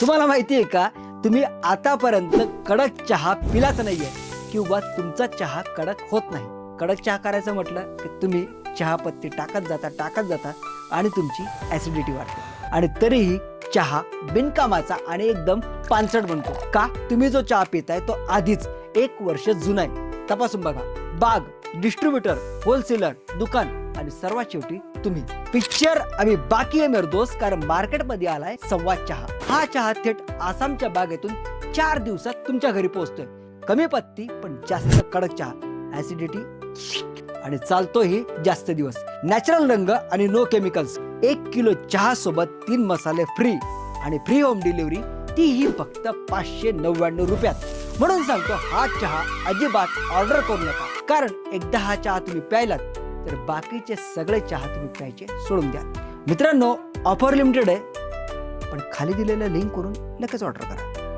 तुम्हाला माहिती आहे का, तुम्ही आतापर्यंत कडक चहा पिलाच नाहीये किंवा तुमचा चहा कडक होत नाही. कडक चहा करायचं म्हटलं की तुम्ही चहा पत्ती टाकत जाता आणि तुमची ऍसिडिटी वाढते आणि तरीही चहा बिनकामाचा आणि एकदम पानसट बनतो. का? तुम्ही जो चहा पिताय तो आधीच 1 वर्ष जुना आहे. तपासून बघा. बाग, डिस्ट्रीब्युटर, होलसेलर, दुकान आणि सर्वात शेवटी तुम्ही. पिक्चर आम्ही बाकी आहे मेरे दोस्त, कारण मार्केटमध्ये आलाय संवाद चहा. हा चहा थेट आसामच्या बागेतून 4 दिवसात तुमच्या घरी पोहोचतोय. कमी पत्ती पण जास्त कडक चहा, ऍसिडिटी आणि चालतोही जास्त दिवस. नॅचरल रंग आणि नो केमिकल्स. 1 किलो चहा सोबत 3 मसाले फ्री आणि फ्री होम डिलिव्हरी, तीही फक्त 599 रुपयात. म्हणून सांगतो, हा चहा अजिबात ऑर्डर करू नका, कारण एकदा हा चहा तुम्ही प्यायलात तर बाकीचे सगळे चहा तुम्ही प्यायचे सोडून द्या. मित्रांनो, ऑफर लिमिटेड आहे, पण खाली दिलेल्या लिंक करून लगेच ऑर्डर करा.